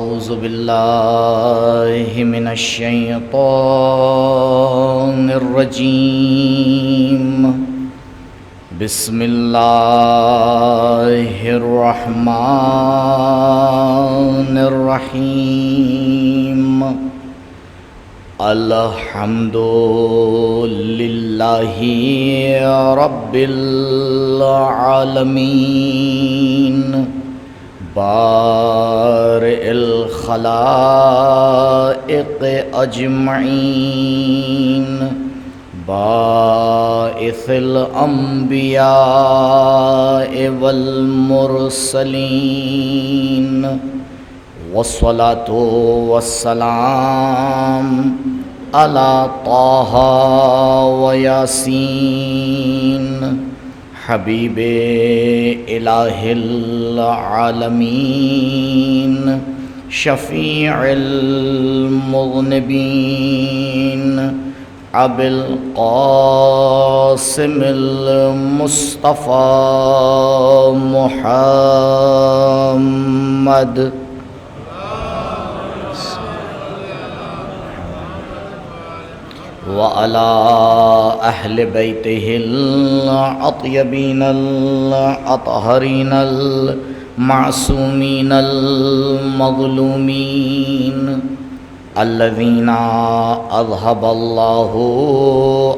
أعوذ بالله من الشيطان الرجيم. بسم الله الرحمن الرحيم. الحمد لله رب العالمين بارئ الخلائق أجمعين باعث الأنبياء والمرسلين والصلاة والسلام على طه وياسين حبيب إله العالمين شفيع المذنبين أبي القاسم المصطفى محمد وعلى أهل بيته الأطيبين الأطهرين المعصومين المظلومين الذين أذهب الله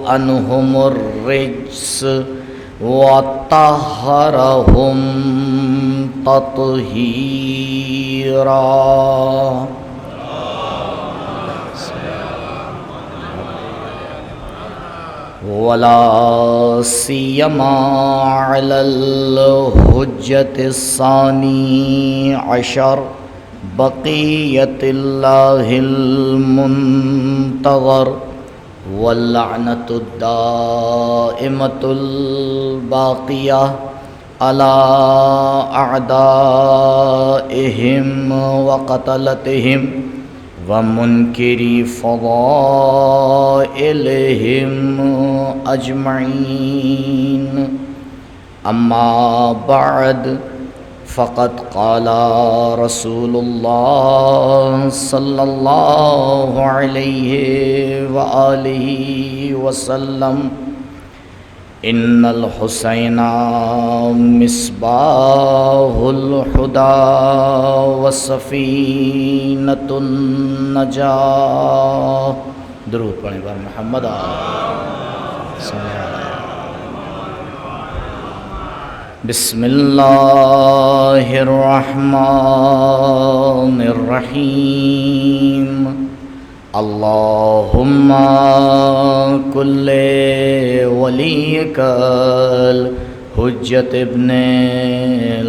عنهم الرجس وطهرهم تطهيرا. ولا سيما على الحجة الثاني عشر بقية الله المنتظر واللعنة الدائمة الباقية على أعدائهم وقتلتهم ومنكري فضائلهم أجمعين. أما بعد فقد قال رسول الله صلى الله عليه وآله وسلم إن الحسين مصباح الهدى وسفينة النجاة. درود پڑھیں بار محمد بسم اللہ الرحمن الرحیم. اللهم كل وليك الحجة ابن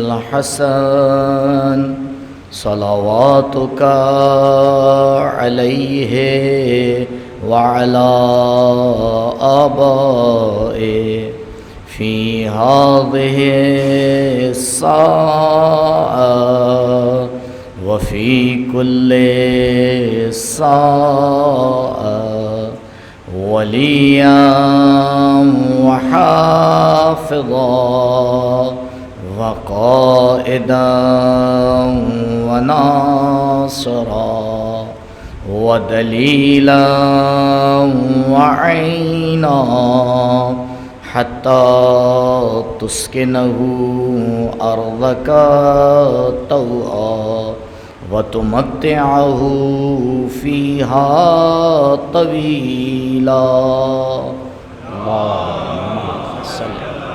الحسن صلواتك عليه وعلى آبائه في هذه الساعة وفي كل ساعة وليا وحافظا وقائدا وناصرا ودليلا وعينا حتى تسكنه أرضك طوعا وتمتعه فيها طويلا. اللهم صل على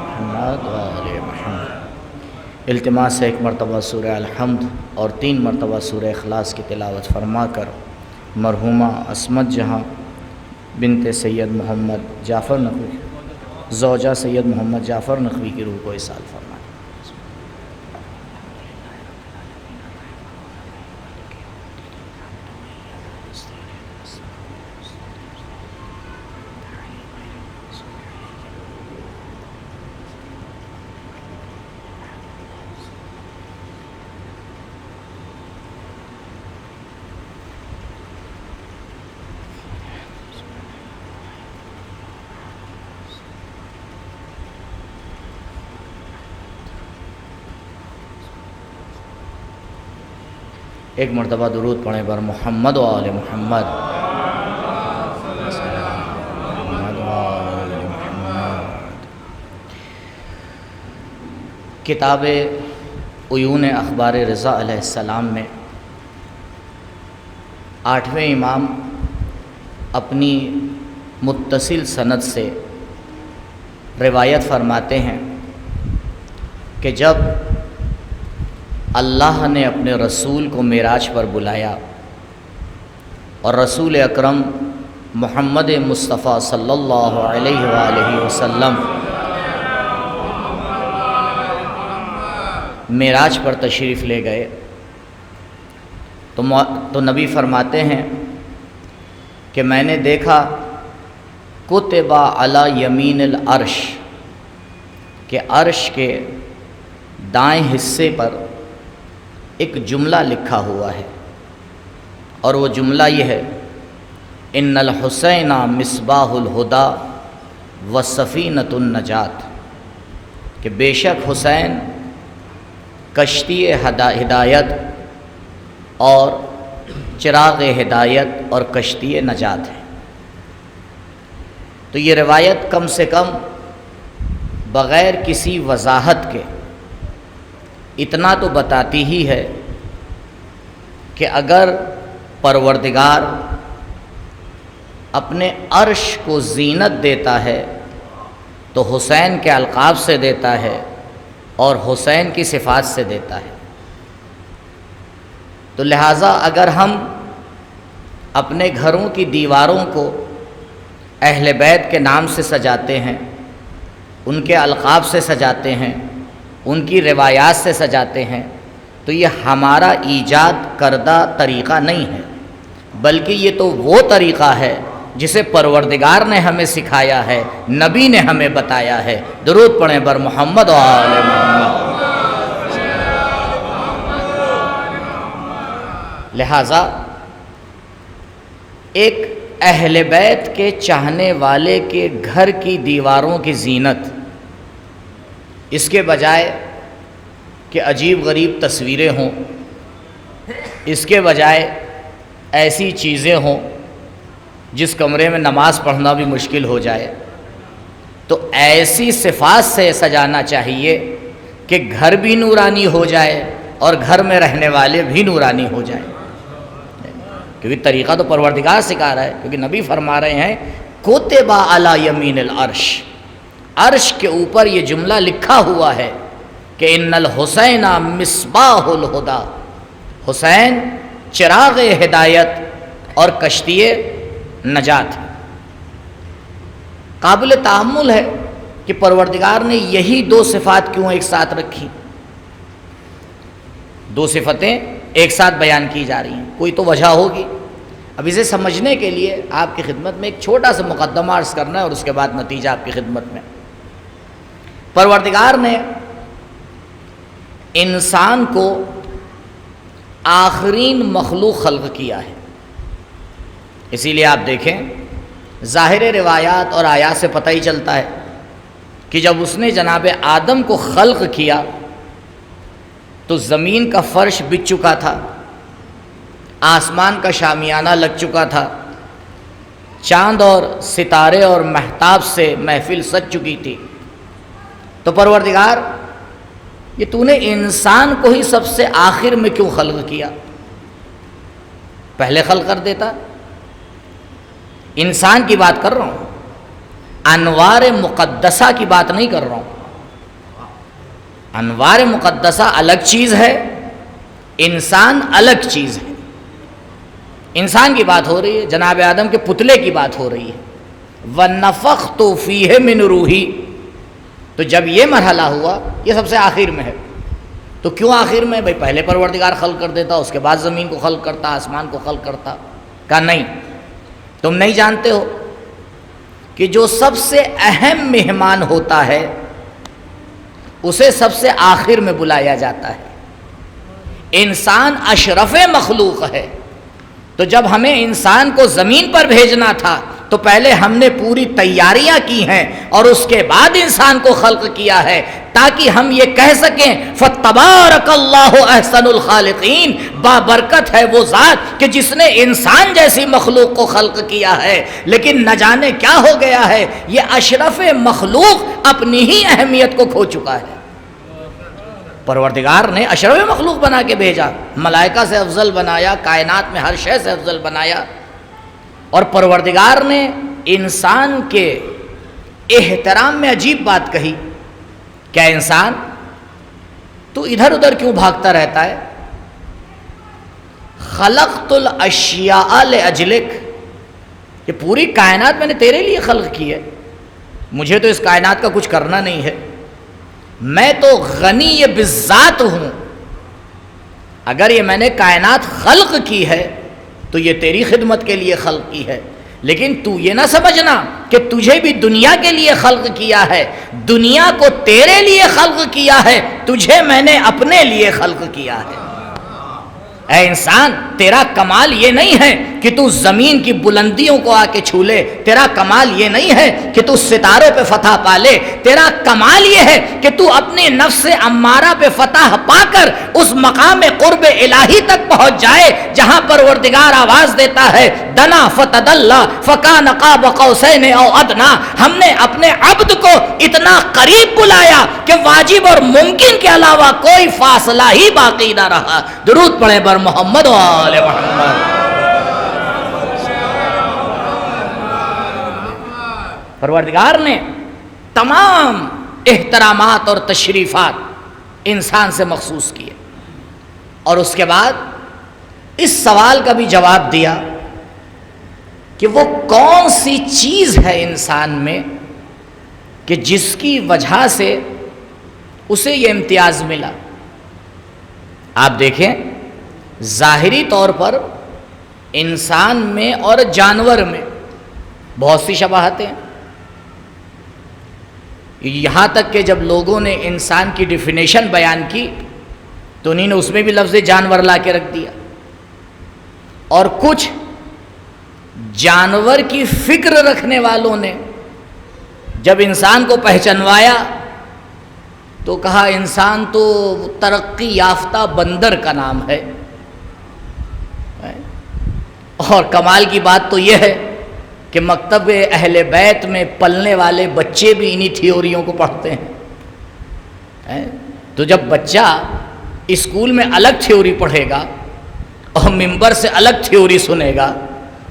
محمد وآل محمد. التماس ہے ایک مرتبہ سورہ الحمد اور 3 مرتبہ سورہ اخلاص کی تلاوت فرما کر مرحومہ عصمت جہاں بنت سید محمد جعفر نقوی زوجہ سید محمد جعفر نقوی کی روح کو ایصال فرمائیں. ایک مرتبہ درود پڑھیں بر محمد و آل محمد۔ کتاب عیون اخبار رضا علیہ السلام میں 8ویں امام اپنی متصل سند سے روایت فرماتے ہیں کہ جب اللہ نے اپنے رسول کو معراج پر بلایا اور رسول اکرم محمد مصطفیٰ صلی اللہ علیہ وآلہ وسلم معراج پر تشریف لے گئے تو نبی فرماتے ہیں کہ میں نے دیکھا کتب علی یمین العرش کہ عرش کے دائیں حصے پر ایک جملہ لکھا ہوا ہے، اور وہ جملہ یہ ہے: ان الحسین مصباح الہدی و سفینۃ النجات، کہ بے شک حسین کشتی ہدایت اور چراغ ہدایت اور کشتی نجات ہے۔ تو یہ روایت کم سے کم بغیر کسی وضاحت کے اتنا تو بتاتی ہی ہے کہ اگر پروردگار اپنے عرش کو زینت دیتا ہے تو حسین کے القاب سے دیتا ہے اور حسین کی صفات سے دیتا ہے۔ تو لہٰذا اگر ہم اپنے گھروں کی دیواروں کو اہل بیت کے نام سے سجاتے ہیں، ان کے القاب سے سجاتے ہیں، ان کی روایات سے سجاتے ہیں، تو یہ ہمارا ایجاد کردہ طریقہ نہیں ہے، بلکہ یہ تو وہ طریقہ ہے جسے پروردگار نے ہمیں سکھایا ہے، نبی نے ہمیں بتایا ہے۔ درود پڑھیں بر محمد و آل محمد۔ لہٰذا ایک اہل بیت کے چاہنے والے کے گھر کی دیواروں کی زینت، اس کے بجائے کہ عجیب غریب تصویریں ہوں، اس کے بجائے ایسی چیزیں ہوں جس کمرے میں نماز پڑھنا بھی مشکل ہو جائے، تو ایسی صفات سے سجانا چاہیے کہ گھر بھی نورانی ہو جائے اور گھر میں رہنے والے بھی نورانی ہو جائیں، کیونکہ طریقہ تو پروردگار سکھا رہا ہے، کیونکہ نبی فرما رہے ہیں کتب علی یمین العرش، عرش کے اوپر یہ جملہ لکھا ہوا ہے کہ ان الحسین مصباح الہدی، حسین چراغ ہدایت اور کشتی نجات۔ قابل تأمل ہے کہ پروردگار نے یہی دو صفات کیوں ایک ساتھ رکھی، دو صفتیں ایک ساتھ بیان کی جا رہی ہیں، کوئی تو وجہ ہوگی۔ اب اسے سمجھنے کے لیے آپ کی خدمت میں ایک چھوٹا سا مقدمہ عرض کرنا ہے اور اس کے بعد نتیجہ آپ کی خدمت میں۔ پروردگار نے انسان کو آخرین مخلوق خلق کیا ہے، اسی لیے آپ دیکھیں ظاہر روایات اور آیات سے پتہ ہی چلتا ہے کہ جب اس نے جناب آدم کو خلق کیا تو زمین کا فرش بچ چکا تھا، آسمان کا شامیانہ لگ چکا تھا، چاند اور ستارے اور مہتاب سے محفل سج چکی تھی۔ تو پروردگار یہ تو نے انسان کو ہی سب سے آخر میں کیوں خلق کیا؟ پہلے خلق کر دیتا۔ انسان کی بات کر رہا ہوں، انوار مقدسہ کی بات نہیں کر رہا ہوں۔ انوار مقدسہ الگ چیز ہے، انسان الگ چیز ہے۔ انسان کی بات ہو رہی ہے، جناب آدم کے پتلے کی بات ہو رہی ہے۔ وَنَفَخْتُ فِيهِ مِنْ رُوحِي، تو جب یہ مرحلہ ہوا یہ سب سے آخر میں ہے، تو کیوں آخر میں؟ بھائی پہلے پروردگار خلق کر دیتا، اس کے بعد زمین کو خلق کرتا، آسمان کو خلق کرتا۔ کہا نہیں، تم نہیں جانتے ہو کہ جو سب سے اہم مہمان ہوتا ہے اسے سب سے آخر میں بلایا جاتا ہے۔ انسان اشرف مخلوق ہے، تو جب ہمیں انسان کو زمین پر بھیجنا تھا تو پہلے ہم نے پوری تیاریاں کی ہیں اور اس کے بعد انسان کو خلق کیا ہے تاکہ ہم یہ کہہ سکیں فَتَبَارَكَ اللَّهُ أَحْسَنُ الْخَالِقِينَ، بابرکت ہے وہ ذات کہ جس نے انسان جیسی مخلوق کو خلق کیا ہے۔ لیکن نہ جانے کیا ہو گیا ہے، یہ اشرف مخلوق اپنی ہی اہمیت کو کھو چکا ہے۔ پروردگار نے اشرف مخلوق بنا کے بھیجا، ملائکہ سے افضل بنایا، کائنات میں ہر شے سے افضل بنایا، اور پروردگار نے انسان کے احترام میں عجیب بات کہی، کیا انسان تو ادھر ادھر کیوں بھاگتا رہتا ہے؟ خلقت الاشیاء لأجلک، یہ پوری کائنات میں نے تیرے لیے خلق کی ہے، مجھے تو اس کائنات کا کچھ کرنا نہیں ہے، میں تو غنی بالذات ہوں، اگر یہ میں نے کائنات خلق کی ہے تو یہ تیری خدمت کے لیے خلق کی ہے، لیکن تو یہ نہ سمجھنا کہ تجھے بھی دنیا کے لیے خلق کیا ہے، دنیا کو تیرے لیے خلق کیا ہے، تجھے میں نے اپنے لیے خلق کیا ہے۔ اے انسان، تیرا کمال یہ نہیں ہے کہ تو زمین کی بلندیوں کو آ کے چھو لے، تیرا کمال یہ نہیں ہے کہ تو ستاروں پہ فتح پا لے، تیرا کمال یہ ہے کہ تو اپنے نفس امارہ پہ فتح پا کر اس مقام قرب الہی تک پہنچ جائے جہاں پروردگار آواز دیتا ہے دنا فتدلا فکان قاب قوسین او ادنا، ہم نے اپنے عبد کو اتنا قریب بلایا کہ واجب اور ممکن کے علاوہ کوئی فاصلہ ہی باقی نہ رہا۔ درود پڑھیں بر محمد و آل محمد۔ پروردگار نے تمام احترامات اور تشریفات انسان سے مخصوص کیے، اور اس کے بعد اس سوال کا بھی جواب دیا کہ وہ کون سی چیز ہے انسان میں کہ جس کی وجہ سے اسے یہ امتیاز ملا۔ آپ دیکھیں، ظاہری طور پر انسان میں اور جانور میں بہت سی شباہتیں ہیں، یہاں تک کہ جب لوگوں نے انسان کی ڈیفینیشن بیان کی تو انہیں نے اس میں بھی لفظ جانور لا کے رکھ دیا، اور کچھ جانور کی فکر رکھنے والوں نے جب انسان کو پہچنوایا تو کہا انسان تو ترقی یافتہ بندر کا نام ہے۔ اور کمال کی بات تو یہ ہے کہ مکتب اہل بیت میں پلنے والے بچے بھی انہی تھیوریوں کو پڑھتے ہیں۔ تو جب بچہ اسکول میں الگ تھیوری پڑھے گا اور ممبر سے الگ تھیوری سنے گا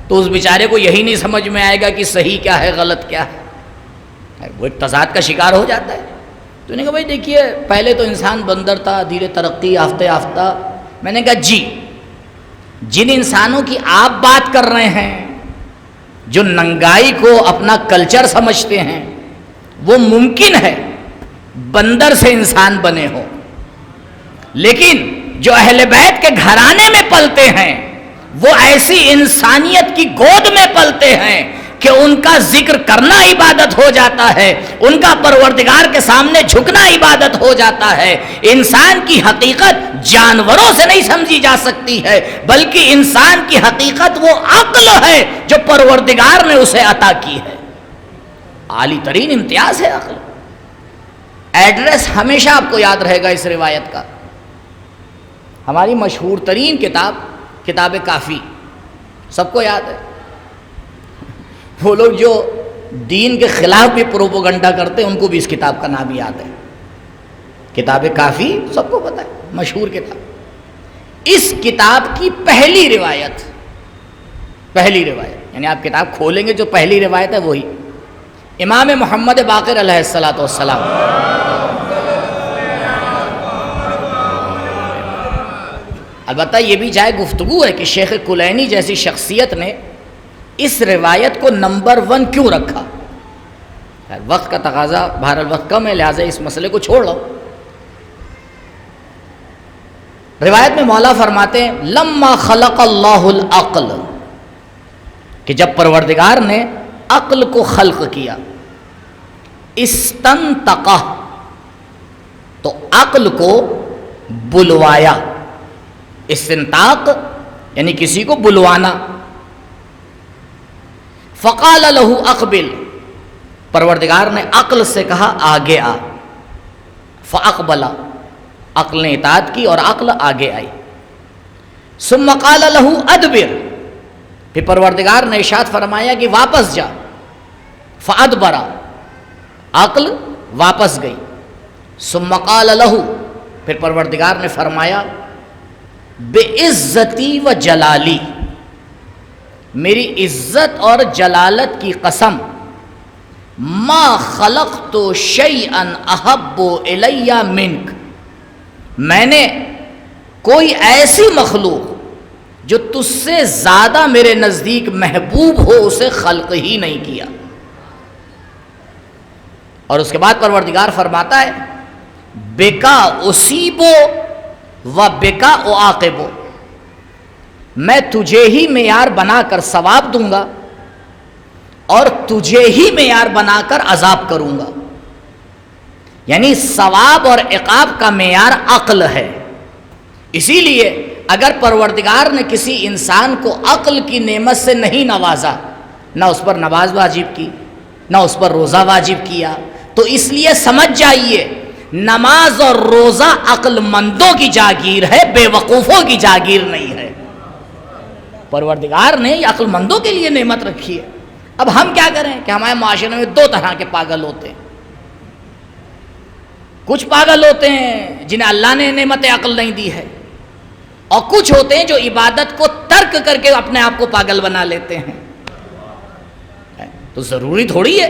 تو اس بیچارے کو یہی نہیں سمجھ میں آئے گا کہ صحیح کیا ہے غلط کیا ہے، وہ ایک تضاد کا شکار ہو جاتا ہے۔ تو انہوں نے کہا بھائی دیکھیے، پہلے تو انسان بندر تھا، دھیرے ترقی یافتہ۔ میں نے کہا جی، جن انسانوں کی آپ بات کر رہے ہیں، جو ننگائی کو اپنا کلچر سمجھتے ہیں، وہ ممکن ہے بندر سے انسان بنے ہو، لیکن جو اہل بیت کے گھرانے میں پلتے ہیں وہ ایسی انسانیت کی گود میں پلتے ہیں کہ ان کا ذکر کرنا عبادت ہو جاتا ہے، ان کا پروردگار کے سامنے جھکنا عبادت ہو جاتا ہے۔ انسان کی حقیقت جانوروں سے نہیں سمجھی جا سکتی ہے، بلکہ انسان کی حقیقت وہ عقل ہے جو پروردگار نے اسے عطا کی ہے۔ عالی ترین امتیاز ہے عقل۔ ایڈریس ہمیشہ آپ کو یاد رہے گا اس روایت کا۔ ہماری مشہور ترین کتاب کافی سب کو یاد ہے۔ وہ لوگ جو دین کے خلاف بھی پروپیگنڈا کرتے ہیں ان کو بھی اس کتاب کا نام یاد ہے۔ کتاب کافی سب کو پتہ ہے، مشہور کتاب۔ اس کتاب کی پہلی روایت یعنی آپ کتاب کھولیں گے جو پہلی روایت ہے وہی امام محمد باقر علیہ السلام۔ البتہ یہ بھی جائے گفتگو ہے کہ شیخ کلینی جیسی شخصیت نے اس روایت کو نمبر 1 کیوں رکھا۔ وقت کا تقاضا بہرحال وقت کم ہے، لہٰذا اس مسئلے کو چھوڑ لو۔ روایت میں مولا فرماتے ہیں لما خلق اللہ العقل، کہ جب پروردگار نے عقل کو خلق کیا، استنطقہ، تو عقل کو بلوایا۔ استنطاق یعنی کسی کو بلوانا۔ فقال له اقبل، پروردگار نے عقل سے کہا آگے آ، فاقبل، عقل نے اطاعت کی اور عقل آگے آئی. ثم قال له ادبر، پھر پروردگار نے ارشاد فرمایا کہ واپس جا، فادبر، عقل واپس گئی. ثم قال له، پھر پروردگار نے فرمایا بعزتی و جلالی، میری عزت اور جلالت کی قسم، ما خلقت شیئا احب الی منک، میں نے کوئی ایسی مخلوق جو تجھ سے زیادہ میرے نزدیک محبوب ہو اسے خلق ہی نہیں کیا. اور اس کے بعد پروردگار فرماتا ہے بکا اصیبو و بکا اعاقبو، میں تجھے ہی معیار بنا کر ثواب دوں گا اور تجھے ہی معیار بنا کر عذاب کروں گا. یعنی ثواب اور عقاب کا معیار عقل ہے. اسی لیے اگر پروردگار نے کسی انسان کو عقل کی نعمت سے نہیں نوازا، نہ اس پر نماز واجب کی، نہ اس پر روزہ واجب کیا، تو اس لیے سمجھ جائیے نماز اور روزہ عقل مندوں کی جاگیر ہے، بے وقوفوں کی جاگیر نہیں ہے. پروردگار نے یہ عقل مندوں کے لیے نعمت رکھی ہے. اب ہم کیا کریں کہ ہمارے معاشرے میں دو طرح کے پاگل ہوتے ہیں. کچھ پاگل ہوتے ہیں جنہیں اللہ نے نعمت عقل نہیں دی ہے، اور کچھ ہوتے ہیں جو عبادت کو ترک کر کے اپنے آپ کو پاگل بنا لیتے ہیں. تو ضروری تھوڑی ہے،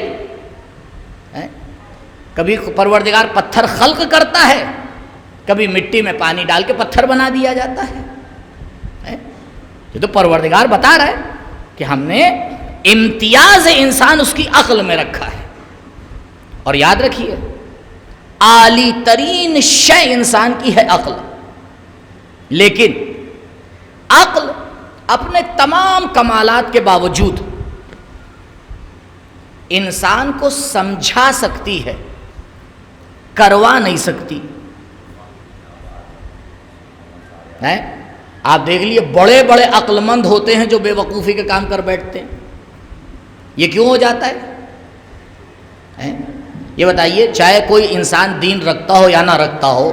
کبھی پروردگار پتھر خلق کرتا ہے، کبھی مٹی میں پانی ڈال کے پتھر بنا دیا جاتا ہے. یہ تو پروردگار بتا رہا ہے کہ ہم نے امتیاز انسان اس کی عقل میں رکھا ہے. اور یاد رکھیے اعلی ترین شے انسان کی ہے عقل، لیکن عقل اپنے تمام کمالات کے باوجود انسان کو سمجھا سکتی ہے، کروا نہیں سکتی. آپ دیکھ لیے بڑے بڑے عقل مند ہوتے ہیں جو بے وقوفی کے کام کر بیٹھتے ہیں. یہ کیوں ہو جاتا ہے؟ یہ بتائیے، چاہے کوئی انسان دین رکھتا ہو یا نہ رکھتا ہو،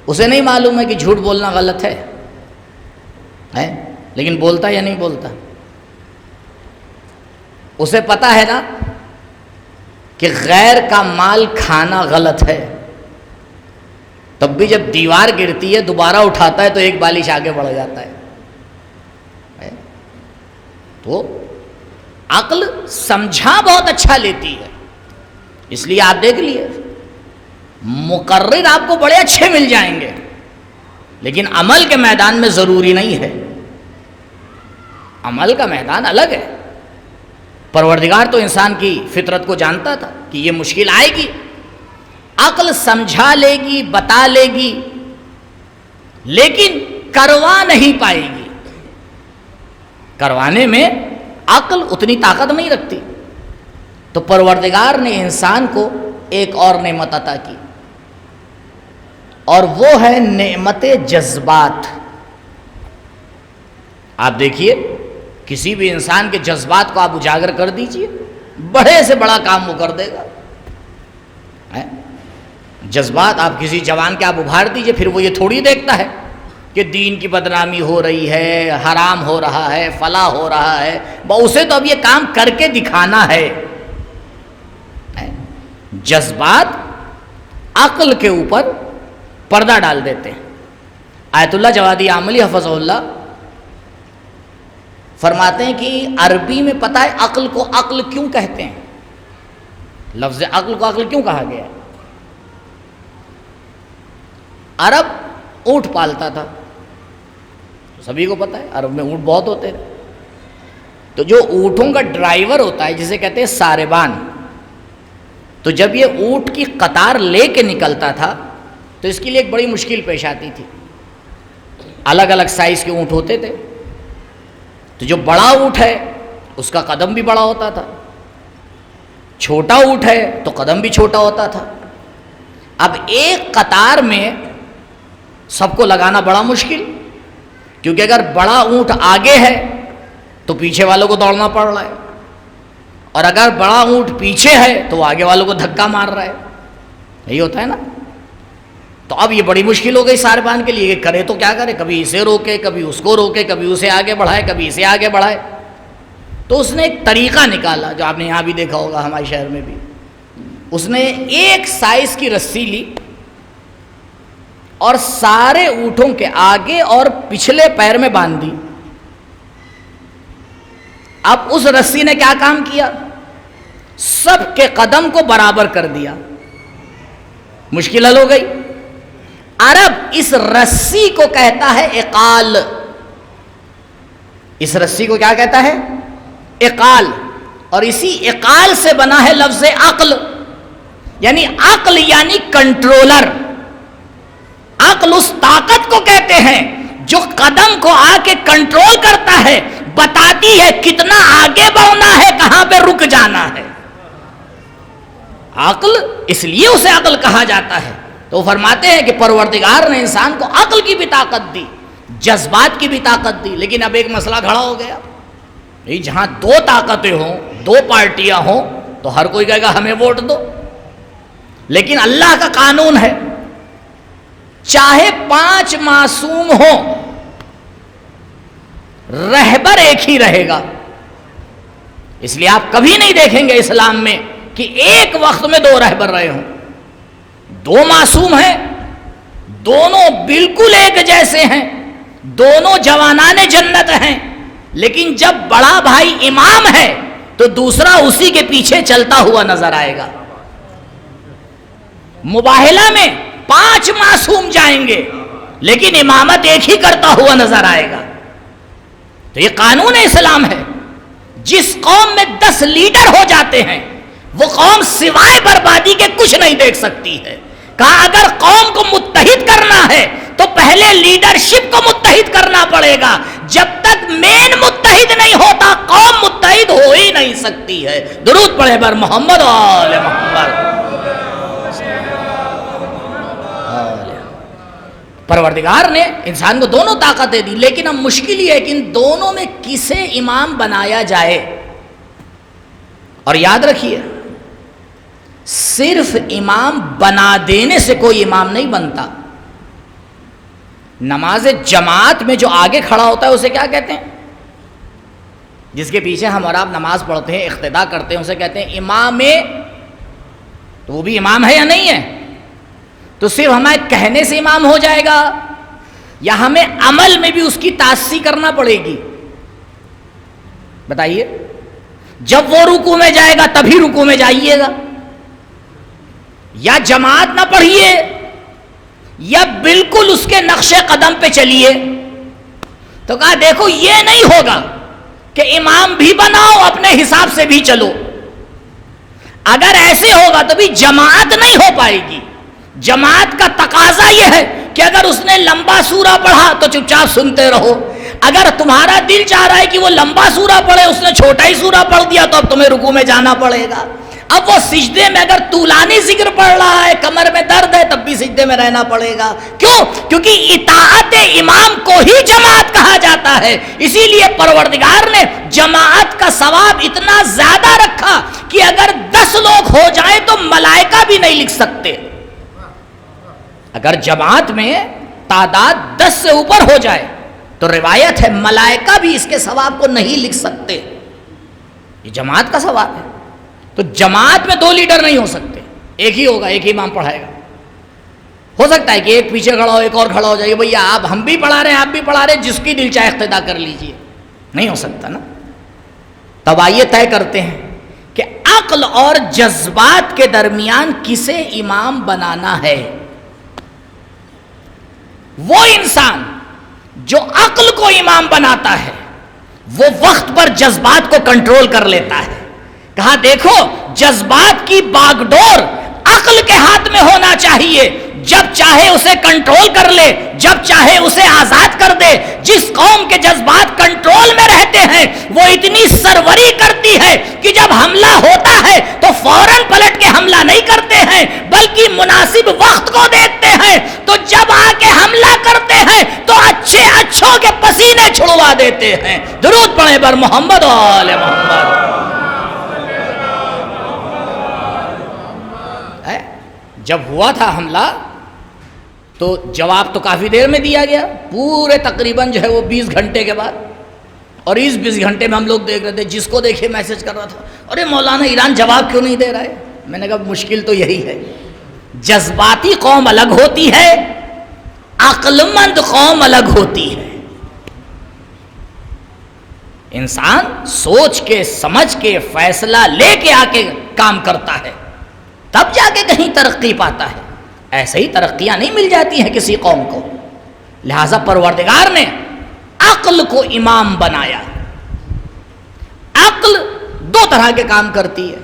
اسے نہیں معلوم ہے کہ جھوٹ بولنا غلط ہے، لیکن بولتا یا نہیں بولتا؟ اسے پتا ہے نا کہ غیر کا مال کھانا غلط ہے، تب بھی جب دیوار گرتی ہے دوبارہ اٹھاتا ہے تو ایک بالش آگے بڑھ جاتا ہے. تو عقل سمجھا بہت اچھا لیتی ہے. اس لیے آپ دیکھ لیے مقرر آپ کو بڑے اچھے مل جائیں گے، لیکن عمل کے میدان میں ضروری نہیں ہے. عمل کا میدان الگ ہے. پروردگار تو انسان کی فطرت کو جانتا تھا کہ یہ مشکل آئے گی، عقل سمجھا لے گی، بتا لے گی، لیکن کروا نہیں پائے گی. کروانے میں عقل اتنی طاقت نہیں رکھتی. تو پروردگار نے انسان کو ایک اور نعمت عطا کی، اور وہ ہے نعمت جذبات. آپ دیکھیے کسی بھی انسان کے جذبات کو آپ اجاگر کر دیجئے، بڑے سے بڑا کام وہ کر دے گا. جذبات آپ کسی جوان کے آپ ابھار دیجئے، پھر وہ یہ تھوڑی دیکھتا ہے کہ دین کی بدنامی ہو رہی ہے، حرام ہو رہا ہے، فلاں ہو رہا ہے. اسے تو اب یہ کام کر کے دکھانا ہے. جذبات عقل کے اوپر پردہ ڈال دیتے ہیں. آیت اللہ جوادی عاملی حفظہ اللہ فرماتے ہیں کہ عربی میں پتہ ہے عقل کو عقل کیوں کہتے ہیں؟ لفظ عقل کو عقل کیوں کہا گیا ہے؟ عرب اونٹ پالتا تھا، سبھی کو پتہ ہے عرب میں اونٹ بہت ہوتے تھے. تو جو اونٹوں کا ڈرائیور ہوتا ہے جسے کہتے ہیں ساربان، تو جب یہ اونٹ کی قطار لے کے نکلتا تھا تو اس کے لیے ایک بڑی مشکل پیش آتی تھی. الگ الگ سائز کے اونٹ ہوتے تھے. تو جو بڑا اونٹ ہے اس کا قدم بھی بڑا ہوتا تھا، چھوٹا اونٹ ہے تو قدم بھی چھوٹا ہوتا تھا. اب ایک قطار میں سب کو لگانا بڑا مشکل، کیونکہ اگر بڑا اونٹ آگے ہے تو پیچھے والوں کو دوڑنا پڑ رہا ہے. اور اگر بڑا اونٹ پیچھے ہے تو وہ آگے والوں کو دھکا مار رہا ہے. یہی ہوتا ہے نا. تو اب یہ بڑی مشکل ہو گئی ساربان کے لیے کہ کرے تو کیا کرے, کبھی اسے روکے, کبھی اس کو روکے, کبھی اسے آگے بڑھائے, کبھی اسے آگے بڑھائے. تو اس نے ایک طریقہ نکالا جو آپ نے یہاں بھی دیکھا ہوگا, ہمارے شہر میں بھی. اس نے ایک سائز کی رسی لی اور سارے اونٹوں کے آگے اور پچھلے پیر میں باندھ دی. اب اس رسی نے کیا کام کیا, سب کے قدم کو برابر کر دیا. مشکل حل ہو گئی. عرب اس رسی کو کہتا ہے اقال. اس رسی کو کیا کہتا ہے, اقال. اور اسی اقال سے بنا ہے لفظ عقل, یعنی عقل یعنی کنٹرولر. عقل اس طاقت کو کہتے ہیں جو قدم کو آ کے کنٹرول کرتا ہے, بتاتی ہے کتنا آگے بڑھنا ہے, کہاں پہ رک جانا ہے. عقل, اس لیے اسے عقل کہا جاتا ہے. تو وہ فرماتے ہیں کہ پروردگار نے انسان کو عقل کی بھی طاقت دی, جذبات کی بھی طاقت دی. لیکن اب ایک مسئلہ کھڑا ہو گیا, جہاں دو طاقتیں ہوں, دو پارٹیاں ہوں, تو ہر کوئی کہے گا ہمیں ووٹ دو. لیکن اللہ کا قانون ہے, چاہے 5 معصوم ہوں, رہبر ایک ہی رہے گا. اس لیے آپ کبھی نہیں دیکھیں گے اسلام میں کہ ایک وقت میں 2 رہبر رہے ہوں. 2 معصوم ہیں, دونوں بالکل ایک جیسے ہیں, دونوں جوانان جنت ہیں, لیکن جب بڑا بھائی امام ہے تو دوسرا اسی کے پیچھے چلتا ہوا نظر آئے گا. مباہلہ میں 5 معصوم جائیں گے, لیکن امامت ایک ہی کرتا ہوا نظر آئے گا. تو یہ قانون اسلام ہے. جس قوم میں 10 لیڈر ہو جاتے ہیں, وہ قوم سوائے بربادی کے کچھ نہیں دیکھ سکتی ہے. کہا اگر قوم کو متحد کرنا ہے تو پہلے لیڈرشپ کو متحد کرنا پڑے گا. جب تک مین متحد نہیں ہوتا, قوم متحد ہو ہی نہیں سکتی ہے. درود پڑھے بر محمد و آل محمد. پروردگار نے انسان کو دونوں طاقتیں دی, لیکن اب مشکل یہ ہے کہ ان دونوں میں کسے امام بنایا جائے. اور یاد رکھیے, صرف امام بنا دینے سے کوئی امام نہیں بنتا. نماز جماعت میں جو آگے کھڑا ہوتا ہے اسے کیا کہتے ہیں؟ جس کے پیچھے ہم اور آپ نماز پڑھتے ہیں, اقتداء کرتے ہیں, اسے کہتے ہیں امام. تو وہ بھی امام ہے یا نہیں ہے؟ تو صرف ہمیں کہنے سے امام ہو جائے گا, یا ہمیں عمل میں بھی اس کی تاسیسی کرنا پڑے گی؟ بتائیے. جب وہ رکوع میں جائے گا تبھی رکوع میں جائیے گا, یا جماعت نہ پڑھیے, یا بالکل اس کے نقش قدم پہ چلیے. تو کہا دیکھو یہ نہیں ہوگا کہ امام بھی بناؤ اپنے حساب سے بھی چلو. اگر ایسے ہوگا تو بھی جماعت نہیں ہو پائے گی. جماعت کا تقاضا یہ ہے کہ اگر اس نے لمبا سورہ پڑھا تو چپ چاپ سنتے رہو. اگر تمہارا دل چاہ رہا ہے کہ وہ لمبا سورہ پڑھے, اس نے چھوٹا ہی سورہ پڑھ دیا, تو اب تمہیں رکوع میں جانا پڑے گا. اب وہ سجدے میں اگر طولانی ذکر پڑھ رہا ہے, کمر میں درد ہے, تب بھی سجدے میں رہنا پڑے گا. کیوں؟ کیونکہ اطاعت امام کو ہی جماعت کہا جاتا ہے. اسی لیے پروردگار نے جماعت کا ثواب اتنا زیادہ رکھا کہ اگر 10 لوگ ہو جائیں تو ملائکہ بھی نہیں لکھ سکتے. اگر جماعت میں تعداد 10 سے اوپر ہو جائے تو روایت ہے ملائکہ بھی اس کے ثواب کو نہیں لکھ سکتے. یہ جماعت کا ثواب ہے. تو جماعت میں 2 لیڈر نہیں ہو سکتے, ایک ہی ہوگا, ایک ہی امام پڑھائے گا. ہو سکتا ہے کہ ایک پیچھے کھڑا ہو, ایک اور کھڑا ہو جائے, بھیا آپ ہم بھی پڑھا رہے ہیں, آپ بھی پڑھا رہے ہیں, جس کی دل چاہے اقتداء کر لیجئے. نہیں ہو سکتا نا. تب آئیے طے کرتے ہیں کہ عقل اور جذبات کے درمیان کسے امام بنانا ہے. وہ انسان جو عقل کو امام بناتا ہے وہ وقت پر جذبات کو کنٹرول کر لیتا ہے. کہا دیکھو جذبات کی باغ ڈور عقل کے ہاتھ میں ہونا چاہیے. جب چاہے اسے کنٹرول کر لے, جب چاہے اسے آزاد کر دے. جس قوم کے جذبات کنٹرول میں رہتے ہیں وہ اتنی سروری کرتی ہے کہ جب حملہ ہوتا ہے تو فوراً پلٹ کے حملہ نہیں کرتے ہیں, بلکہ مناسب وقت کو دیکھتے ہیں. تو جب آ کے حملہ کرتے ہیں تو اچھے اچھوں کے پسینے چھڑوا دیتے ہیں. درود پڑھیں بر محمد و آل محمد. جب ہوا تھا حملہ تو جواب تو کافی دیر میں دیا گیا، پورے تقریباً جو ہے وہ 20 گھنٹے کے بعد، اور اس 20 گھنٹے میں ہم لوگ دیکھ رہے تھے، جس کو دیکھے میسج کر رہا تھا، ارے مولانا ایران جواب کیوں نہیں دے رہا ہے؟ میں نے کہا مشکل تو یہی ہے، جذباتی قوم الگ ہوتی ہے، عقل مند قوم الگ ہوتی ہے۔ انسان سوچ کے سمجھ کے فیصلہ لے کے آ کے کام کرتا ہے، تب جا کے کہیں ترقی پاتا ہے، ایسے ہی ترقیاں نہیں مل جاتی ہیں کسی قوم کو۔ لہذا پروردگار نے عقل کو امام بنایا۔ عقل دو طرح کے کام کرتی ہے،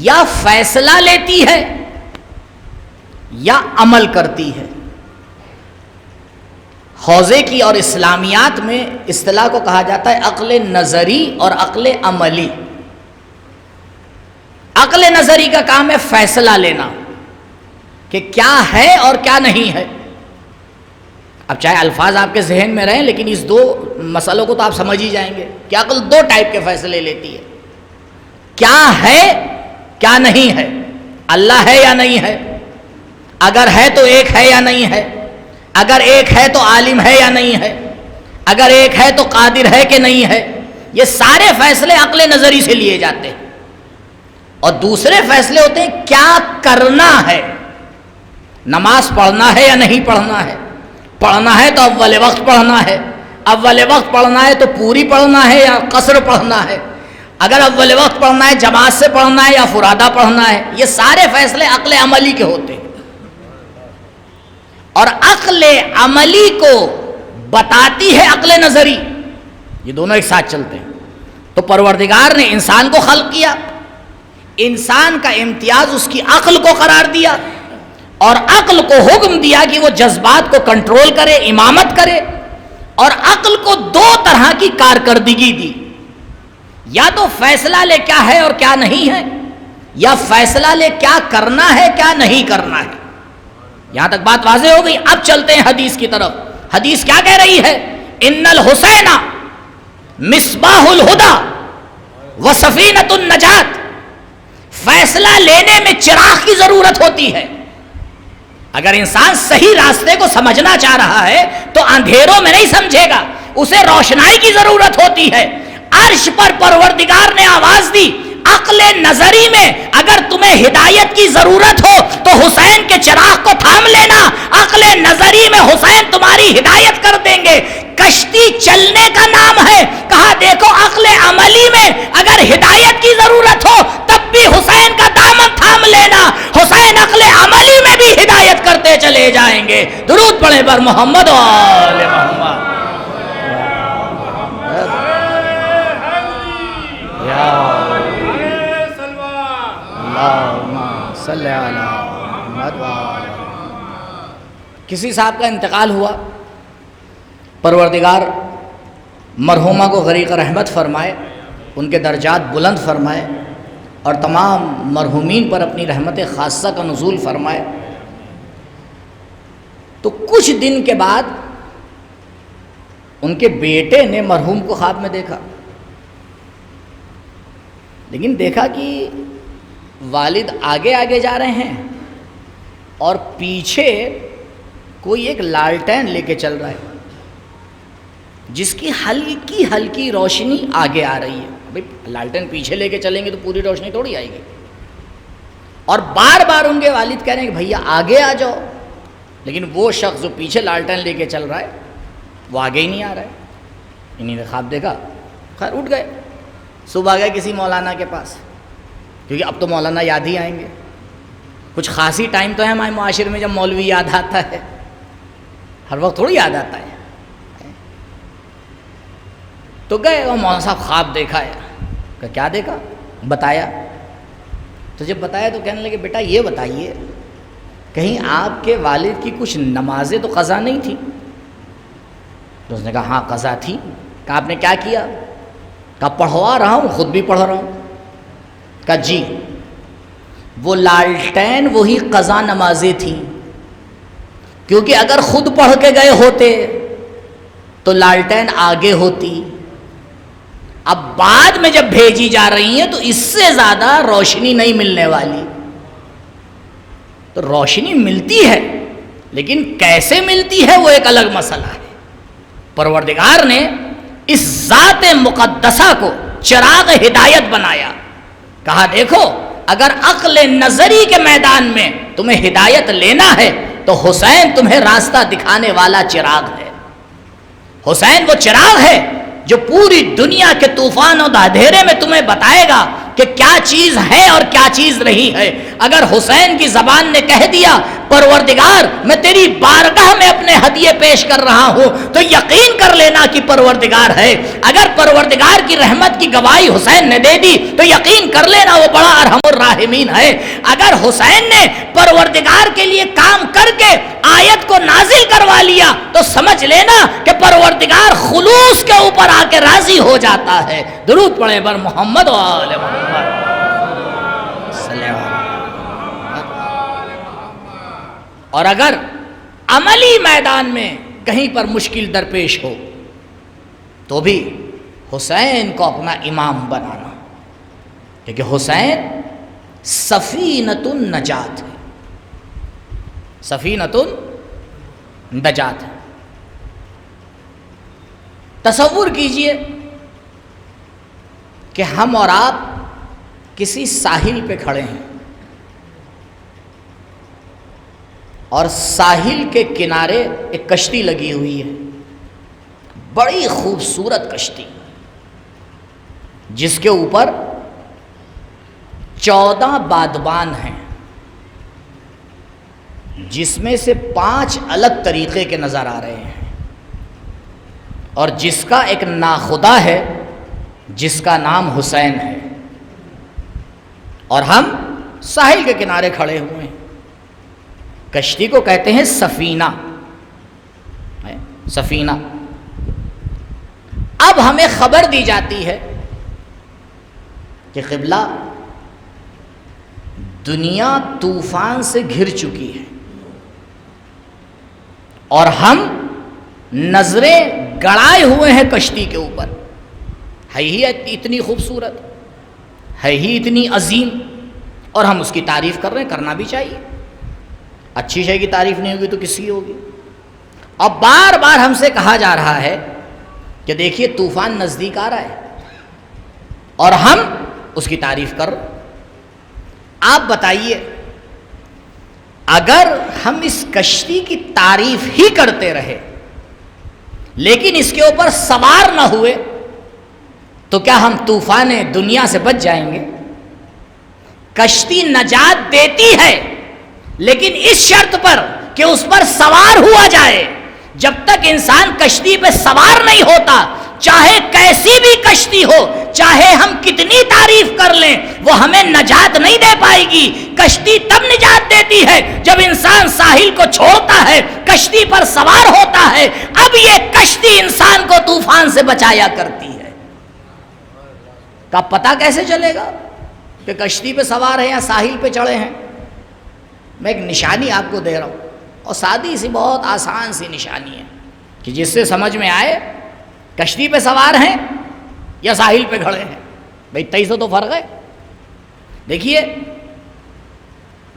یا فیصلہ لیتی ہے یا عمل کرتی ہے۔ حوزے کی اور اسلامیات میں اصطلاح کو کہا جاتا ہے عقل نظری اور عقل عملی۔ عقل نظری کا کام ہے فیصلہ لینا کہ کیا ہے اور کیا نہیں ہے۔ اب چاہے الفاظ آپ کے ذہن میں رہیں، لیکن اس دو مسئلوں کو تو آپ سمجھ ہی جائیں گے کہ عقل دو ٹائپ کے فیصلے لیتی ہے، کیا ہے کیا نہیں ہے، اللہ ہے یا نہیں ہے، اگر ہے تو ایک ہے یا نہیں ہے، اگر ایک ہے تو عالم ہے یا نہیں ہے، اگر ایک ہے تو قادر ہے کہ نہیں ہے۔ یہ سارے فیصلے عقل نظری سے لیے جاتے ہیں۔ اور دوسرے فیصلے ہوتے ہیں کیا کرنا ہے، نماز پڑھنا ہے یا نہیں پڑھنا ہے، پڑھنا ہے تو اول وقت پڑھنا ہے، اول وقت پڑھنا ہے تو پوری پڑھنا ہے یا قصر پڑھنا ہے، اگر اول وقت پڑھنا ہے جماعت سے پڑھنا ہے یا فرادہ پڑھنا ہے۔ یہ سارے فیصلے عقل عملی کے ہوتے ہیں، اور عقل عملی کو بتاتی ہے عقل نظری، یہ دونوں ایک ساتھ چلتے ہیں۔ تو پروردگار نے انسان کو خلق کیا، انسان کا امتیاز اس کی عقل کو قرار دیا، اور عقل کو حکم دیا کہ وہ جذبات کو کنٹرول کرے، امامت کرے، اور عقل کو دو طرح کی کارکردگی دی، یا تو فیصلہ لے کیا ہے اور کیا نہیں ہے، یا فیصلہ لے کیا کرنا ہے کیا نہیں کرنا ہے۔ یہاں تک بات واضح ہو گئی۔ اب چلتے ہیں حدیث کی طرف۔ حدیث کیا کہہ رہی ہے؟ ان الحسین مصباح الہدی و سفینۃ النجات۔ فیصلہ لینے میں چراغ کی ضرورت ہوتی ہے۔ اگر انسان صحیح راستے کو سمجھنا چاہ رہا ہے تو اندھیروں میں نہیں سمجھے گا، اسے روشنائی کی ضرورت ہوتی ہے۔ عرش پر پروردگار نے آواز دی، عقل نظری میں اگر تمہیں ہدایت کی ضرورت ہو تو حسین کے چراغ کو تھام لینا، عقل نظری میں حسین تمہاری ہدایت کر دیں گے۔ کشتی چلنے کا نام ہے، کہا دیکھو عقل عملی میں اگر ہدایت کی ضرورت ہو تب بھی حسین کا دامن تھام لینا، حسین عقل عملی میں بھی ہدایت کرتے چلے جائیں گے۔ درود پڑھیں بر محمد و آل محمد۔ صلی علی محمد۔ کسی صاحب کا انتقال ہوا، پروردگار مرحومہ کو غریق رحمت فرمائے، ان کے درجات بلند فرمائے، اور تمام مرحومین پر اپنی رحمت خاصہ کا نزول فرمائے۔ تو کچھ دن کے بعد ان کے بیٹے نے مرحوم کو خواب میں دیکھا، لیکن دیکھا کہ والد آگے آگے جا رہے ہیں اور پیچھے کوئی ایک لالٹین لے کے چل رہا ہے جس کی ہلکی ہلکی روشنی آگے آ رہی ہے۔ بھئی لالٹین پیچھے لے کے چلیں گے تو پوری روشنی تھوڑی آئے گی، اور بار بار ان کے والد کہہ رہے ہیں کہ بھیا آگے آ جاؤ، لیکن وہ شخص جو پیچھے لالٹین لے کے چل رہا ہے وہ آگے ہی نہیں آ رہا ہے۔ انہی نے خواب دیکھا، خیر اٹھ گئے، صبح گئے کسی مولانا کے پاس، کیونکہ اب تو مولانا یاد ہی آئیں گے، کچھ خاصی ٹائم تو ہے ہمارے معاشرے میں جب مولوی یاد آتا ہے، ہر وقت تھوڑی یاد آتا ہے۔ تو گئے، وہ مولانا صاحب خواب دیکھا ہے، کہ کیا دیکھا؟ بتایا۔ تو جب بتایا تو کہنے لگے بیٹا یہ بتائیے کہیں آپ کے والد کی کچھ نمازیں تو قضا نہیں تھیں؟ تو اس نے کہا ہاں قضا تھی۔ کہا آپ نے کیا کیا؟ کہا پڑھوا رہا ہوں، خود بھی پڑھ رہا ہوں۔ کہا جی، وہ لالٹین وہی قضا نمازیں تھیں، کیونکہ اگر خود پڑھ کے گئے ہوتے تو لالٹین آگے ہوتی، اب بعد میں جب بھیجی جا رہی ہیں تو اس سے زیادہ روشنی نہیں ملنے والی۔ تو روشنی ملتی ہے، لیکن کیسے ملتی ہے وہ ایک الگ مسئلہ ہے۔ پروردگار نے اس ذات مقدسہ کو چراغ ہدایت بنایا، کہا دیکھو اگر عقل نظری کے میدان میں تمہیں ہدایت لینا ہے تو حسین تمہیں راستہ دکھانے والا چراغ ہے۔ حسین وہ چراغ ہے جو پوری دنیا کے طوفان اور اندھیرے میں تمہیں بتائے گا کہ کیا چیز ہے اور کیا چیز نہیں ہے۔ اگر حسین کی زبان نے کہہ دیا پروردگار میں تیری بارگاہ میں اپنے ہدیے پیش کر رہا ہوں، تو یقین کر لینا کہ پروردگار ہے۔ اگر پروردگار کی رحمت کی گواہی حسین نے دے دی تو یقین کر لینا وہ بڑا ارحم الراحمین ہے۔ اگر حسین نے پروردگار کے لیے کام کر کے آیت کو نازل کروا لیا تو سمجھ لینا کہ پروردگار خلوص کے اوپر آ کے راضی ہو جاتا ہے۔ درود پڑھیں بر محمد و آل محمد۔ اور اگر عملی میدان میں کہیں پر مشکل درپیش ہو تو بھی حسین کو اپنا امام بنانا، کیونکہ حسین سفینۃ النجات ہے، سفینۃ النجات ہے۔ تصور کیجئے کہ ہم اور آپ کسی ساحل پہ کھڑے ہیں اور ساحل کے کنارے ایک کشتی لگی ہوئی ہے، بڑی خوبصورت کشتی جس کے اوپر 14 بادبان ہیں، جس میں سے 5 الگ طریقے کے نظر آ رہے ہیں، اور جس کا ایک ناخدا ہے جس کا نام حسین ہے، اور ہم ساحل کے کنارے کھڑے ہوئے ہیں۔ کشتی کو کہتے ہیں سفینہ، سفینہ۔ اب ہمیں خبر دی جاتی ہے کہ قبلہ دنیا طوفان سے گھر چکی ہے اور ہم نظریں گڑائے ہوئے ہیں کشتی کے اوپر، ہے ہی اتنی خوبصورت، ہے ہی اتنی عظیم، اور ہم اس کی تعریف کر رہے ہیں، کرنا بھی چاہیے۔ اچھی شے کی تعریف نہیں ہوگی تو کس کی ہوگی؟ اب بار بار ہم سے کہا جا رہا ہے کہ دیکھیے طوفان نزدیک آ رہا ہے اور ہم اس کی تعریف کر رہے ہیں۔ آپ بتائیے اگر ہم اس کشتی کی تعریف ہی کرتے رہے لیکن اس کے اوپر سوار نہ ہوئے تو کیا ہم طوفان دنیا سے بچ جائیں گے؟ کشتی نجات دیتی ہے لیکن اس شرط پر کہ اس پر سوار ہوا جائے۔ جب تک انسان کشتی پہ سوار نہیں ہوتا، چاہے کیسی بھی کشتی ہو، چاہے ہم کتنی تعریف کر لیں، وہ ہمیں نجات نہیں دے پائے گی۔ کشتی تب نجات دیتی ہے جب انسان ساحل کو چھوڑتا ہے، کشتی پر سوار ہوتا ہے، اب یہ کشتی انسان کو طوفان سے بچایا کرتی ہے۔ کا پتہ کیسے چلے گا کہ کشتی پہ سوار ہے یا ساحل پہ چڑھے ہیں؟ میں ایک نشانی آپ کو دے رہا ہوں، اور سادی سی بہت آسان سی نشانی ہے کہ جس سے سمجھ میں آئے کشتی پہ سوار ہیں یا ساحل پہ کھڑے ہیں۔ بھئی 2300 تو فرق ہے۔ دیکھیے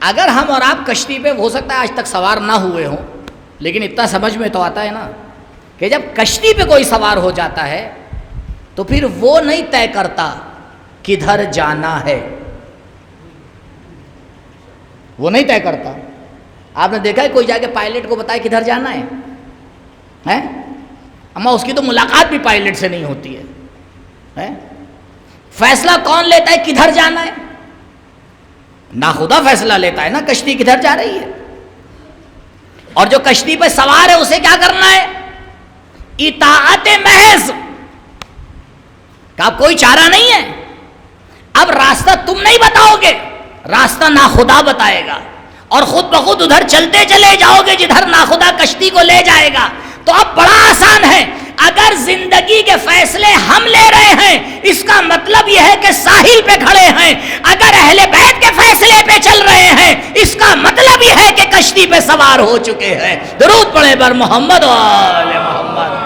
اگر ہم اور آپ کشتی پہ ہو سکتا ہے آج تک سوار نہ ہوئے ہوں، لیکن اتنا سمجھ میں تو آتا ہے نا کہ جب کشتی پہ کوئی سوار ہو جاتا ہے تو پھر وہ نہیں طے کرتا کدھر جانا ہے، وہ نہیں طے کرتا۔ آپ نے دیکھا ہے کوئی جا کے پائلٹ کو بتائے کدھر جانا ہے؟ اما اس کی تو ملاقات بھی پائلٹ سے نہیں ہوتی ہے۔ فیصلہ کون لیتا ہے کدھر جانا ہے؟ ناخدا فیصلہ لیتا ہے نا کشتی کدھر جا رہی ہے، اور جو کشتی پہ سوار ہے اسے کیا کرنا ہے؟ اطاعت محض کا کوئی چارہ نہیں ہے۔ اب راستہ تم نہیں بتاؤ گے، راستہ ناخدا بتائے گا، اور خود بخود ادھر چلتے چلے جاؤ گے جدھر ناخدا کشتی کو لے جائے گا۔ تو اب بڑا آسان ہے، اگر زندگی کے فیصلے ہم لے رہے ہیں اس کا مطلب یہ ہے کہ ساحل پہ کھڑے ہیں، اگر اہل بیت کے فیصلے پہ چل رہے ہیں اس کا مطلب یہ ہے کہ کشتی پہ سوار ہو چکے ہیں۔ درود پڑھیں بر محمد و آل محمد۔